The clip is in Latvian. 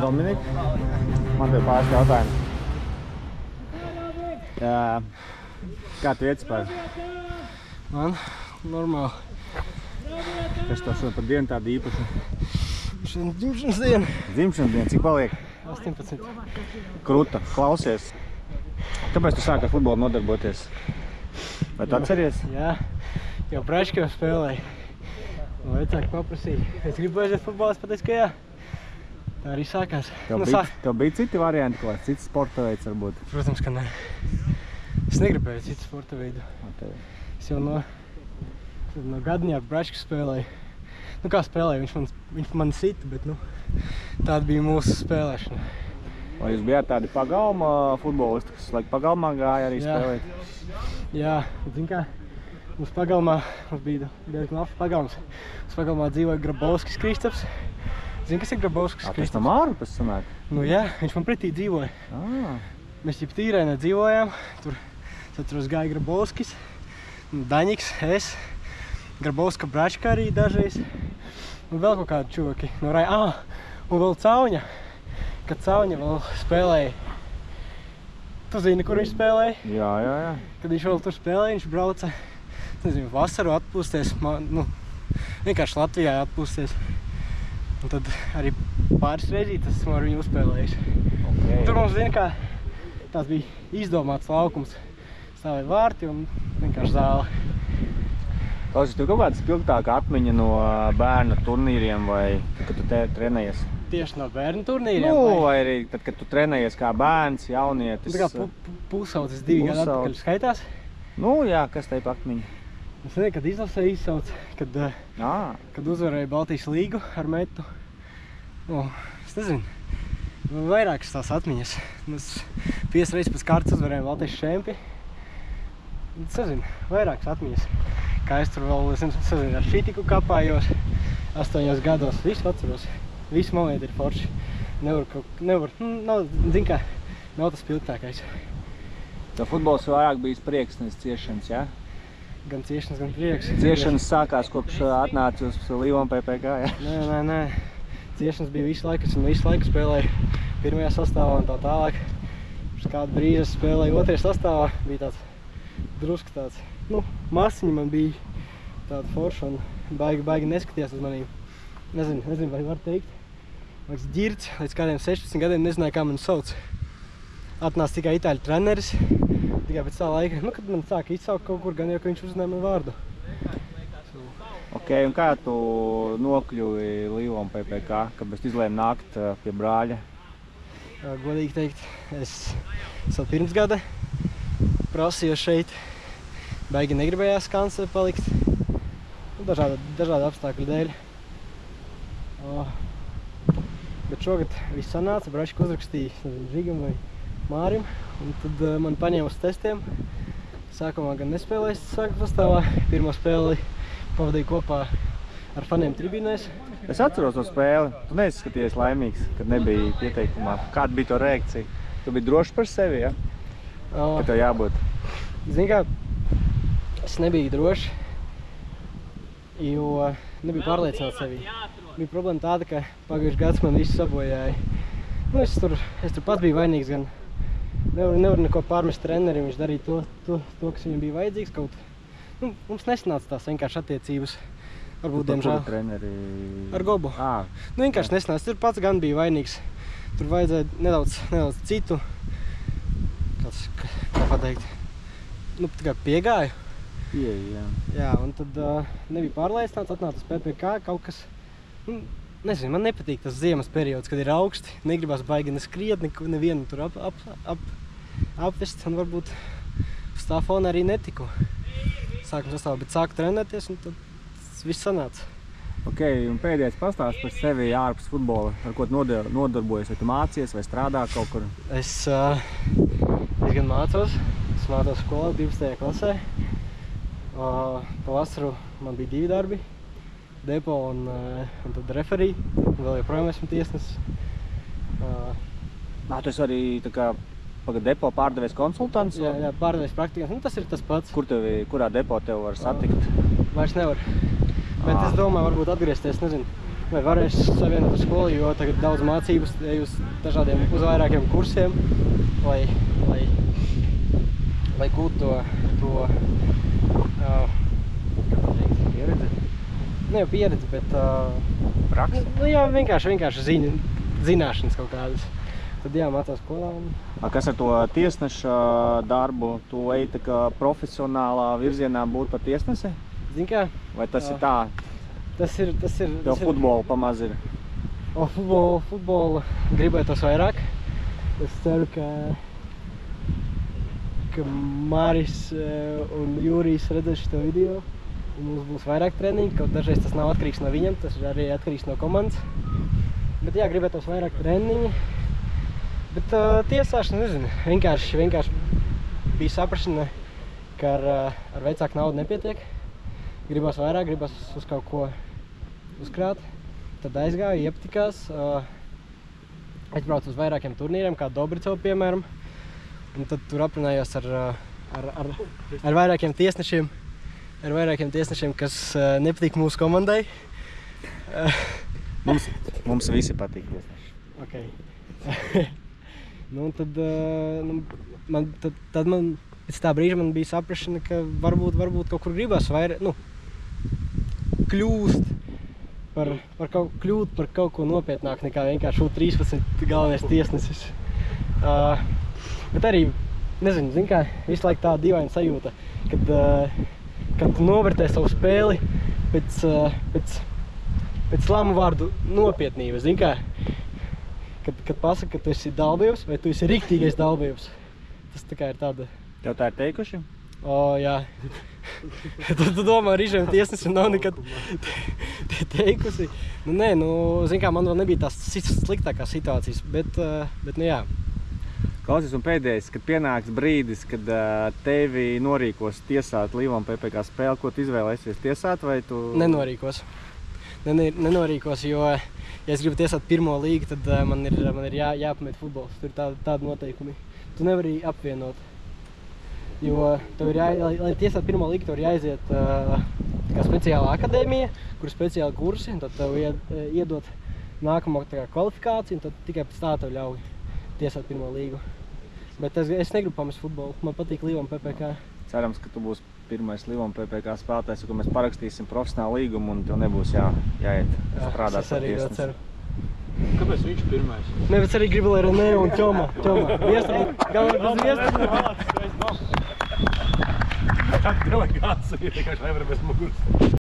Dominika, man tev pāris jautājumi. Kā tu iet spēr? Man? Normāli. Kas tev šodien par dienu tāda īpaša? Šodien dzimšanas diena. Dzimšanas diena, cik paliek? 18. Kruta, klausies. Kāpēc tu sāki ar futbolu nodarboties? Vai tu atceries? Jā, jau Braškā spēlēju. Vecāki paprasīja. Es gribu aiziet futbolā, es pateicu, ka jā. Tā arī sākās. Tev bija citi varianti, kaut kāds cits sporta veids varbūt? Protams, ka nē. Es negribēju citu sporta veidu. Es jau no gadnieka Braškā spēlēju. Nu kā spēlēju, viņš man sita, bet tāda bija mūsu spēlēšana. Vai jūs bijāt tādi pagalma futbolisti, kas laik pagalmā gāja arī spēlēt? Jā, zin kā, mums bija diezgan labs pagalms. Mums pagalmā dzīvoja Grabovskis Kristaps. Zini, kas ir Grabovskis Kristaps? Tas tam ārpus sanāk? Nu jā, viņš man pretī dzīvoja. Mēs jau Tīrēnā dzīvojām, tur, es atceros, gāja Grabovskis, Daņiks, es, Grabovska Bračka arī dažreiz, un vēl kaut kādi čuvaki no Raja. Un vēl Cauņa, kad Cauņa vēl spēlēja. Tu zini, kur viņš spēlēja? Jā. Kad viņš vēl tur spēlēja, viņš brauca, nezinu, vasaru atpūsties, vienkārši Latvijā atpūsties. Un tad arī pāris reizītes esmu ar viņu uzspēlējis. Tur mums, zini kā, tās bija izdomāts laukums. Stāvēja vārti un vienkārši zāle. Klausies, tev kaut kāda spilgtāka atmiņa no bērnu turnīriem vai kad tu trenējies? Tieši no bērnu turnīriem? Vai arī tad, kad tu trenējies kā bērns, jaunietis? Tā kā pusaudzis 2 gadu atpakaļ skaitās? Jā, kas tev atmiņa? Es nezinu, kad izlasē izsauc, kad uzvarēja Baltijas līgu ar metu. Es nezinu, vairākas tās atmiņas. Mēs 5 reizes pēc kārtas uzvarējām Baltijas čempi. Es nezinu, vairākas atmiņas. Kā es tur vēl, es nezinu, ar šitiku kapājos 8 gados. Visu atceros. Visi momenti ir forši. Zin kā, nav tas pilgtākais. Tev futbols vairāk bijis prieks, nevis ciešanas, jā? Gan ciešanas, gan prieks. Ciešanas sākās kopš atnāci uz Līvona PPK, jā? Nē. Ciešanas bija visu laiku, es visu laiku spēlēju pirmajā sastāvā un tā tālāk. Uz kādu brīži es spēlēju otrajā sastāvā, bija tāds drusku tāds, masiņi man bija tāda forša un baigi neskatījās uz manīm. Nezinu, vai var teikt. Liekas, ģirds, līdz kādiem 16 gadiem nezināju, kā mani sauc. Atnāca tikai itāļu treneris. Tikai pēc tā laika, kad man sāka izsaukt kaut kur, gan jau, ka viņš uzzināja manu vārdu. Un kā tu nokļuvi Līvona PPK, kāpēc izlēmi nākt pie brāļa? Godīgi teikt, es savu pirmsgada prasīju šeit. Baigi negribējās kancē palikt. Dažādu apstākļu dēļ. Bet šogad viss sanāca, Braška uzrakstīja Žigam vai Mārim. Un tad man paņēma uz testiem. Sākumā gan nespēlēju sākuma sastāvā. Pirmo spēli pavadīju kopā ar faniem tribīnēs. Es atceros to spēli. Tu neizskaties laimīgs, kad nebija pieteikumā. Kāda bija to reakcija? Tu biji drošs par sevi, ja? Ka tev jābūt? Zini kā, es nebiju drošs, jo nebiju pārliecināts sevī. Bija problēma tāda, ka pagājušajā gads man visu sabojāja. Es tur pats biju vainīgs gan. Nevar neko pārmest trenerim, viņš darīja to, kas viņam bija vajadzīgs kaut. Mums nesanāca tās vienkārši attiecības. Varbūt, diemžēl. Treneri? Ar Gobu. Vienkārši nesanāca. Tur pats gan bija vainīgs. Tur vajadzēja nedaudz citu, kā pateikt, tā kā piegāju. Jā, un tad nebija pārliecināts, atnāca uz PPK kaut kas. Nezinu, man nepatīk tas ziemas periods, kad ir augsti. Negribas baigi neskriet, nevienu tur apvest, un varbūt uz tā fona arī netiku. Sākuma sastāvā, bet sāku trenēties, un tad viss sanāca. Un pēdējais pastāst par sevi ārpus futbola, ar ko tu nodarbojies, vai tu mācies, vai strādā kaut kur? Es gan mācos. Es mācos skolā 12. klasē. Pavasaru man bija 2 darbi. Depo un tad referī. Vēl joprojām esmu tiesnesis. Tu esi arī tā kā depo pārdevies konsultants? Jā, pārdevies praktikants. Tas ir tas pats. Kurā depo tev var satikt? Vairs nevar. Bet es domāju, varbūt atgriezties, nezinu, vai varēs savienot ar skolu, jo tagad daudz mācības uz dažādiem, uz vairākiem kursiem, lai gūtu to Pieredzi? Ne jau pieredzi, bet Praksi? Nu jā, vienkārši zināšanas kaut kādas. Tad jā, mācās skolā. Kas ar to tiesneša darbu? Tu ej tā kā profesionālā virzienā būt par tiesnesi? Zini kā? Vai tas ir tā? Tas ir. Tev futbolu pamaz ir? Futbolu gribētos vairāk. Es ceru, ka Māris un Jūrijs redzēs šo video. Un mums būs vairāk treniņu, kaut dažreiz tas nav atkarīgs no viņam, tas ir arī atkarīgs no komandas. Bet jā, gribētos vairāk treniņu. Bet tiesāšana, nezinu, vienkārši bija saprašana, ka ar vecāku naudu nepietiek. Gribas vairāk, gribas uz kaut ko uzkrāt. Tad aizgāju, iepatikās. Aizbraucu uz vairākiem turnīriem, kā Dobricovu, piemēram. Un tad tur aprunājos ar vairākiem tiesnešiem. Ar vairākiem tiesnešiem, kas nepatīk mūsu komandai. Mums visi patīk tiesneši. Okay. Nu, tad man pēc tā brīža man bija saprašana, ka varbūt kaut kur gribas vairāk, kļūt par kaut ko nopietnāk nekā vienkārši U13 galvenais tiesnesis. Bet arī, nezinu, zini kā, visu laiku tā dīvaina sajūta, kad tu novērtē savu spēli pēc lēmu vārdu nopietnība, zini kā? Kad pasaka, ka tu esi dalbjevs vai tu esi riktīgais dalbjevs. Tas tā kā ir tāda... Tev tā ir teikuši? Jā. Tu domā, Rīžiem tiesnesim nav nekad teikusi. Zini kā, man vēl nebija tās sliktākās situācijas, bet jā. Klausies, un pēdējais, kad pienāks brīdis, kad tevi norīkos tiesāt Līvam PPK spēli, ko tu izvēlēsies tiesāt, vai tu... Nenorīkos, jo, ja es gribu tiesāt pirmo līgu, tad man ir jāpamet futbols. Tur ir tādi noteikumi. Tu nevari apvienot. Jo tev ir lai tiesāt pirmo līgu, tev ir jāiziet kā speciāla akadēmija, kur ir speciāli kursi, un tad tev iedot nākamo kvalifikāciju, un tad tikai pēc tā tev ļauj tiesāt pirmo līgu. Bet es negribu pamest futbolu. Man patīk Līvam PPK. Cerams, ka tu būsi pirmais Līvam PPK spēlētājs, ka mēs parakstīsim profesionālu līgumu un tev nebūs jāiet strādāt par tiesnesi. Kāpēc viņš pirmais? Ne, bet arī gribu, lai Renē un Ķoma. Galvenais viestur. Delegācija, vienkārši nevar bez muguras.